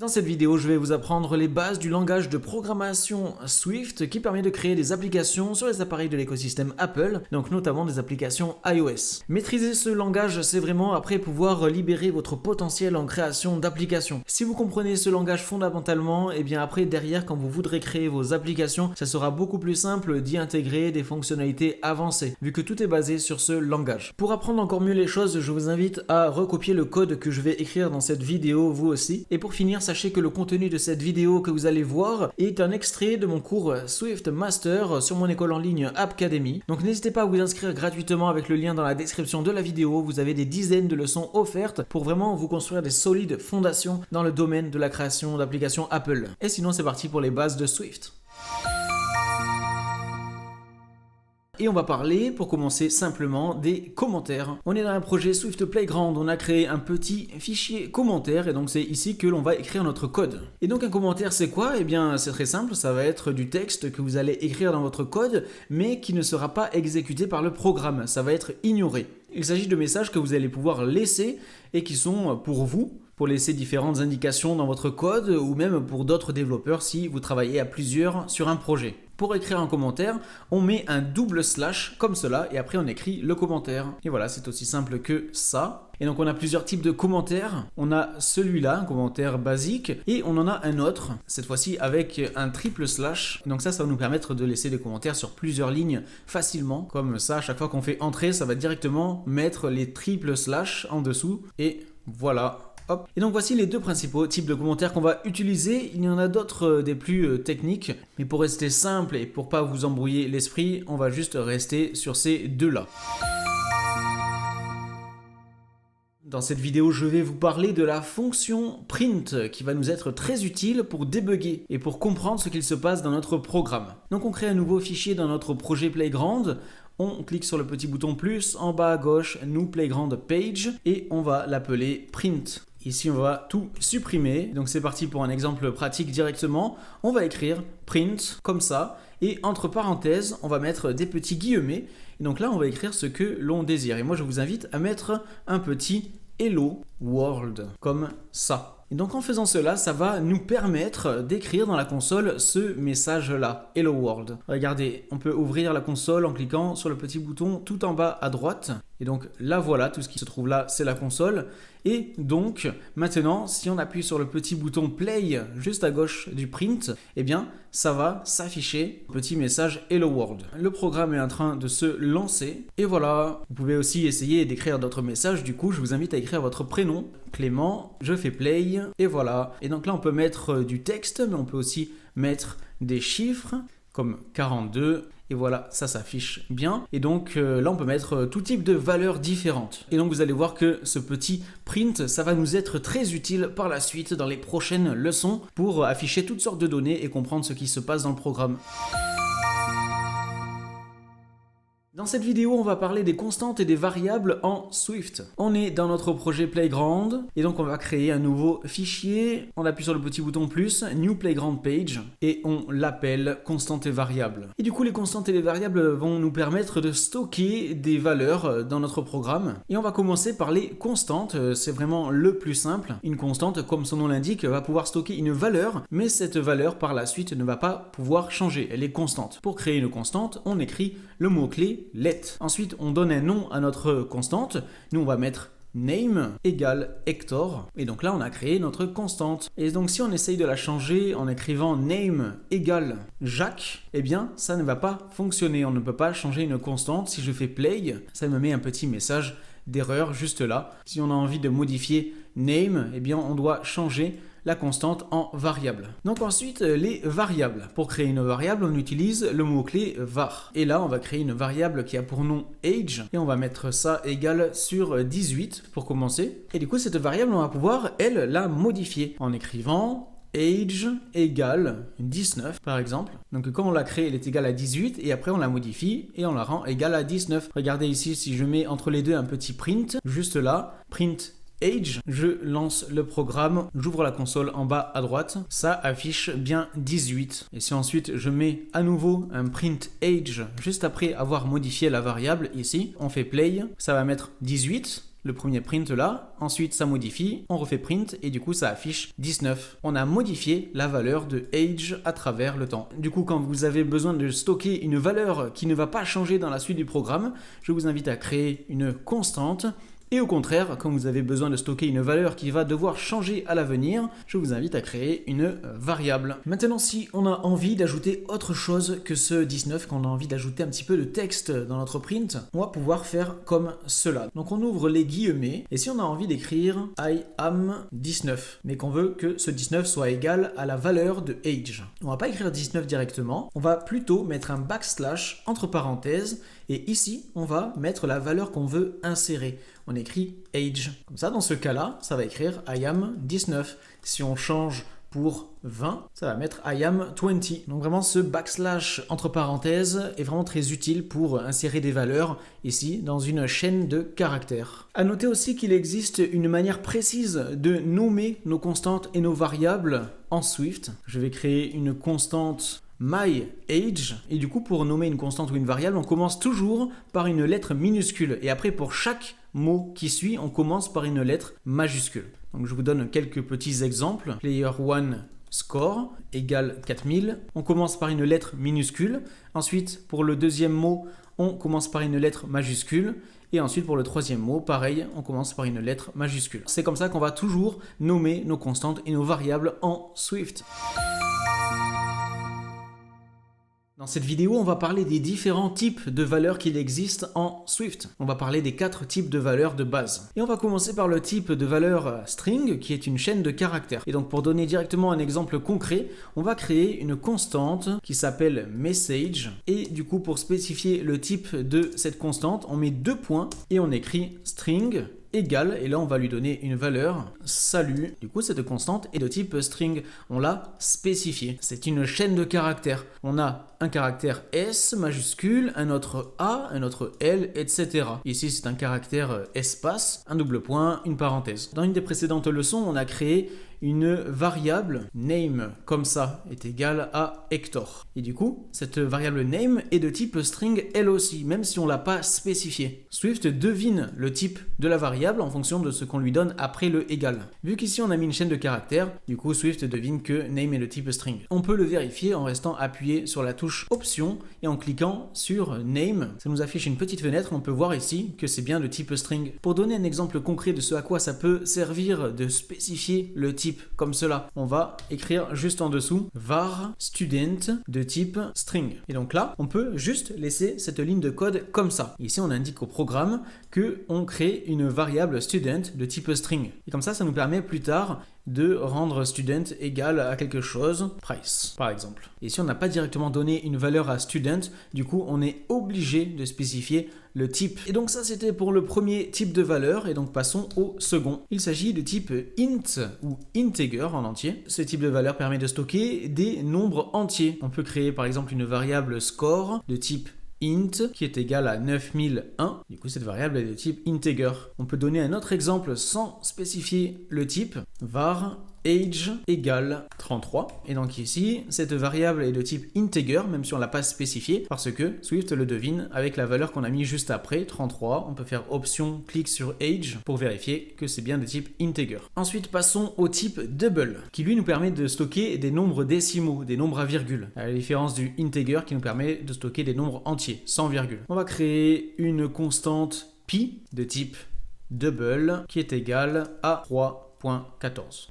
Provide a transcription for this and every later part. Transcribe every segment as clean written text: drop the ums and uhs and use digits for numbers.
Dans cette vidéo, je vais vous apprendre les bases du langage de programmation Swift qui permet de créer des applications sur les appareils de l'écosystème Apple, donc notamment des applications iOS. Maîtriser ce langage, c'est vraiment après pouvoir libérer votre potentiel en création d'applications. Si vous comprenez ce langage fondamentalement, et bien après derrière quand vous voudrez créer vos applications, ça sera beaucoup plus simple d'y intégrer des fonctionnalités avancées, vu que tout est basé sur ce langage. Pour apprendre encore mieux les choses, je vous invite à recopier le code que je vais écrire dans cette vidéo vous aussi. Et pour finir, sachez que le contenu de cette vidéo que vous allez voir est un extrait de mon cours Swift Master sur mon école en ligne Appcademy. Donc n'hésitez pas à vous inscrire gratuitement avec le lien dans la description de la vidéo. Vous avez des dizaines de leçons offertes pour vraiment vous construire des solides fondations dans le domaine de la création d'applications Apple. Et sinon, c'est parti pour les bases de Swift. Et on va parler, pour commencer simplement, des commentaires. On est dans un projet Swift Playground, on a créé un petit fichier commentaire et donc c'est ici que l'on va écrire notre code. Et donc un commentaire c'est quoi? Eh bien c'est très simple, ça va être du texte que vous allez écrire dans votre code mais qui ne sera pas exécuté par le programme, ça va être ignoré. Il s'agit de messages que vous allez pouvoir laisser et qui sont pour vous, pour laisser différentes indications dans votre code ou même pour d'autres développeurs si vous travaillez à plusieurs sur un projet. Pour écrire un commentaire, on met un double slash comme cela et après on écrit le commentaire. Et voilà, c'est aussi simple que ça. Et donc on a plusieurs types de commentaires. On a celui-là, un commentaire basique, et on en a un autre, cette fois-ci avec un triple slash. Donc ça va nous permettre de laisser des commentaires sur plusieurs lignes facilement. Comme ça, à chaque fois qu'on fait entrer, ça va directement mettre les triples slash en dessous. Et voilà. Hop. Et donc voici les deux principaux types de commentaires qu'on va utiliser. Il y en a d'autres des plus techniques, mais pour rester simple et pour pas vous embrouiller l'esprit, on va juste rester sur ces deux-là. Dans cette vidéo, je vais vous parler de la fonction print qui va nous être très utile pour débugger et pour comprendre ce qu'il se passe dans notre programme. Donc on crée un nouveau fichier dans notre projet Playground. On clique sur le petit bouton plus en bas à gauche, New Playground Page, et on va l'appeler print. Ici, on va tout supprimer. Donc c'est parti pour un exemple pratique directement. On va écrire print comme ça. Et entre parenthèses, on va mettre des petits guillemets. Et donc là, on va écrire ce que l'on désire. Et moi, je vous invite à mettre un petit Hello World comme ça. Et donc en faisant cela, ça va nous permettre d'écrire dans la console ce message-là, Hello World. Regardez, on peut ouvrir la console en cliquant sur le petit bouton tout en bas à droite. Et donc là voilà, tout ce qui se trouve là, c'est la console. Et donc maintenant, si on appuie sur le petit bouton Play juste à gauche du print, eh bien ça va s'afficher un petit message Hello World. Le programme est en train de se lancer. Et voilà, vous pouvez aussi essayer d'écrire d'autres messages. Du coup, je vous invite à écrire votre prénom, Clément, je fais Play. Et voilà. Et donc là, on peut mettre du texte, mais on peut aussi mettre des chiffres comme 42. Et voilà, ça s'affiche bien. Et donc là, on peut mettre tout type de valeurs différentes. Et donc, vous allez voir que ce petit print, ça va nous être très utile par la suite dans les prochaines leçons pour afficher toutes sortes de données et comprendre ce qui se passe dans le programme. Dans cette vidéo, on va parler des constantes et des variables en Swift. On est dans notre projet Playground et donc on va créer un nouveau fichier. On appuie sur le petit bouton plus, New Playground Page, et on l'appelle constantes et variables. Et du coup, les constantes et les variables vont nous permettre de stocker des valeurs dans notre programme. Et on va commencer par les constantes. C'est vraiment le plus simple. Une constante, comme son nom l'indique, va pouvoir stocker une valeur, mais cette valeur par la suite ne va pas pouvoir changer. Elle est constante. Pour créer une constante, on écrit le mot-clé let. Ensuite, on donne un nom à notre constante. Nous, on va mettre name égale Hector. Et donc là, on a créé notre constante. Et donc, si on essaye de la changer en écrivant name égale Jacques, eh bien, ça ne va pas fonctionner. On ne peut pas changer une constante. Si je fais play, ça me met un petit message d'erreur juste là. Si on a envie de modifier name, eh bien, on doit changer la constante en variable. Donc ensuite, les variables. Pour créer une variable, on utilise le mot-clé var. Et là, on va créer une variable qui a pour nom age. Et on va mettre ça égal sur 18 pour commencer. Et du coup, cette variable, on va pouvoir, elle, la modifier en écrivant age égale 19 par exemple. Donc quand on la crée, elle est égale à 18 et après on la modifie et on la rend égale à 19. Regardez ici, si je mets entre les deux un petit print, juste là, print age, je lance le programme, j'ouvre la console en bas à droite, ça affiche bien 18. Et si ensuite je mets à nouveau un print age juste après avoir modifié la variable ici, on fait play, ça va mettre 18. le premier print là, ensuite ça modifie, on refait print et du coup ça affiche 19. On a modifié la valeur de age à travers le temps. Du coup, quand vous avez besoin de stocker une valeur qui ne va pas changer dans la suite du programme, je vous invite à créer une constante. Et au contraire, quand vous avez besoin de stocker une valeur qui va devoir changer à l'avenir, je vous invite à créer une variable. Maintenant, si on a envie d'ajouter autre chose que ce 19, qu'on a envie d'ajouter un petit peu de texte dans notre print, on va pouvoir faire comme cela. Donc on ouvre les guillemets, et si on a envie d'écrire I am 19, mais qu'on veut que ce 19 soit égal à la valeur de age, on va pas écrire 19 directement, on va plutôt mettre un backslash entre parenthèses, et ici, on va mettre la valeur qu'on veut insérer. On écrit age. Comme ça, dans ce cas-là, ça va écrire I am 19. Si on change pour 20, ça va mettre I am 20. Donc vraiment, ce backslash entre parenthèses est vraiment très utile pour insérer des valeurs ici dans une chaîne de caractères. À noter aussi qu'il existe une manière précise de nommer nos constantes et nos variables en Swift. Je vais créer une constante my age, et du coup pour nommer une constante ou une variable, on commence toujours par une lettre minuscule, et après pour chaque mot qui suit, on commence par une lettre majuscule. Donc je vous donne quelques petits exemples. Player 1 score égale 4000, on commence par une lettre minuscule, ensuite pour le deuxième mot, on commence par une lettre majuscule, et ensuite pour le troisième mot, pareil, on commence par une lettre majuscule. C'est comme ça qu'on va toujours nommer nos constantes et nos variables en Swift. Dans cette vidéo, on va parler des différents types de valeurs qu'il existe en Swift. On va parler des 4 types de valeurs de base. Et on va commencer par le type de valeur string, qui est une chaîne de caractères. Et donc pour donner directement un exemple concret, on va créer une constante qui s'appelle message. Et du coup, pour spécifier le type de cette constante, on met 2 points et on écrit string égale, et là on va lui donner une valeur salut. Du coup cette constante est de type string, on l'a spécifié. C'est une chaîne de caractères. On a un caractère S majuscule, un autre A, un autre L, etc. Ici c'est un caractère espace, un double point, une parenthèse. Dans une des précédentes leçons, on a créé une variable name, comme ça, est égale à Hector. Et du coup, cette variable name est de type string elle aussi, même si on ne l'a pas spécifiée. Swift devine le type de la variable en fonction de ce qu'on lui donne après le égal. Vu qu'ici on a mis une chaîne de caractères, du coup Swift devine que name est de type string. On peut le vérifier en restant appuyé sur la touche option et en cliquant sur name. Ça nous affiche une petite fenêtre, on peut voir ici que c'est bien de type string. Pour donner un exemple concret de ce à quoi ça peut servir de spécifier le type comme cela, on va écrire juste en dessous var student de type string. Et donc là, on peut juste laisser cette ligne de code comme ça. Ici, on indique au programme que on crée une variable student de type string. Et comme ça nous permet plus tard de rendre student égal à quelque chose, price par exemple. Et si on n'a pas directement donné une valeur à student, du coup on est obligé de spécifier le type. Et donc ça c'était pour le premier type de valeur, et donc passons au second. Il s'agit de type int ou integer en entier. Ce type de valeur permet de stocker des nombres entiers. On peut créer par exemple une variable score de type int qui est égal à 9001. Du coup, cette variable est de type integer. On peut donner un autre exemple sans spécifier le type, var age égale 33. Et donc ici, cette variable est de type integer, même si on ne l'a pas spécifié, parce que Swift le devine avec la valeur qu'on a mis juste après, 33. On peut faire option, clic sur age pour vérifier que c'est bien de type integer. Ensuite, passons au type double, qui lui nous permet de stocker des nombres décimaux, des nombres à virgule, à la différence du integer qui nous permet de stocker des nombres entiers, sans virgule. On va créer une constante pi de type double qui est égale à 3.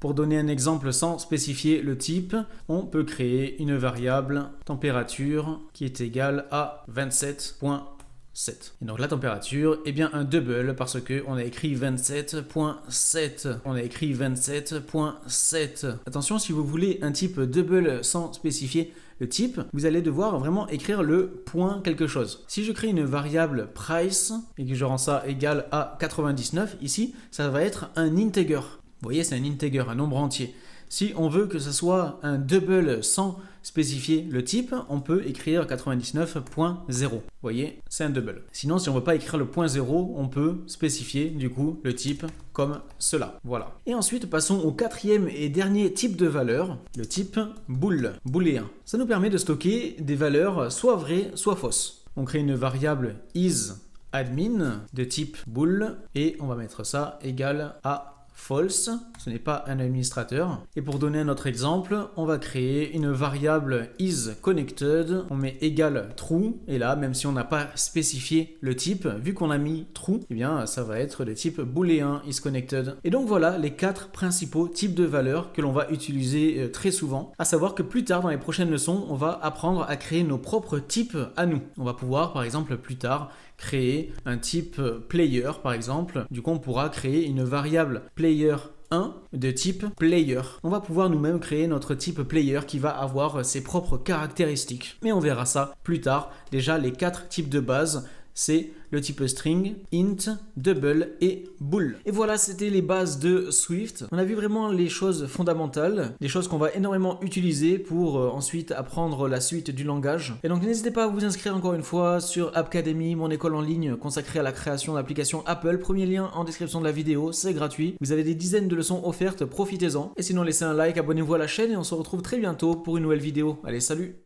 Pour donner un exemple sans spécifier le type, on peut créer une variable température qui est égale à 27.7. Et donc la température est bien un double parce qu'on a écrit 27.7. On a écrit 27.7. Attention, si vous voulez un type double sans spécifier le type, vous allez devoir vraiment écrire le point quelque chose. Si je crée une variable price et que je rends ça égal à 99, ici, ça va être un integer. Vous voyez, c'est un integer, un nombre entier. Si on veut que ce soit un double sans spécifier le type, on peut écrire 99.0. Vous voyez, c'est un double. Sinon, si on ne veut pas écrire le point 0, on peut spécifier du coup le type comme cela. Voilà. Et ensuite, passons au quatrième et dernier type de valeur, le type bool, booléen. Ça nous permet de stocker des valeurs soit vraies, soit fausses. On crée une variable is admin de type bool et on va mettre ça égal à false, ce n'est pas un administrateur. Et pour donner un autre exemple, on va créer une variable isConnected, on met égal true, et là, même si on n'a pas spécifié le type, vu qu'on a mis true, eh bien ça va être de type booléen isConnected. Et donc voilà les 4 principaux types de valeurs que l'on va utiliser très souvent, à savoir que plus tard dans les prochaines leçons, on va apprendre à créer nos propres types à nous. On va pouvoir par exemple plus tard créer un type player par exemple, du coup on pourra créer une variable player1 de type player. On va pouvoir nous-mêmes créer notre type player qui va avoir ses propres caractéristiques. Mais on verra ça plus tard. Déjà les 4 types de base, c'est le type string, int, double et bool. Et voilà, c'était les bases de Swift. On a vu vraiment les choses fondamentales, des choses qu'on va énormément utiliser pour ensuite apprendre la suite du langage. Et donc n'hésitez pas à vous inscrire encore une fois sur Appcademy, mon école en ligne consacrée à la création d'applications Apple. Premier lien en description de la vidéo, c'est gratuit. Vous avez des dizaines de leçons offertes, profitez-en. Et sinon laissez un like, abonnez-vous à la chaîne et on se retrouve très bientôt pour une nouvelle vidéo. Allez, salut!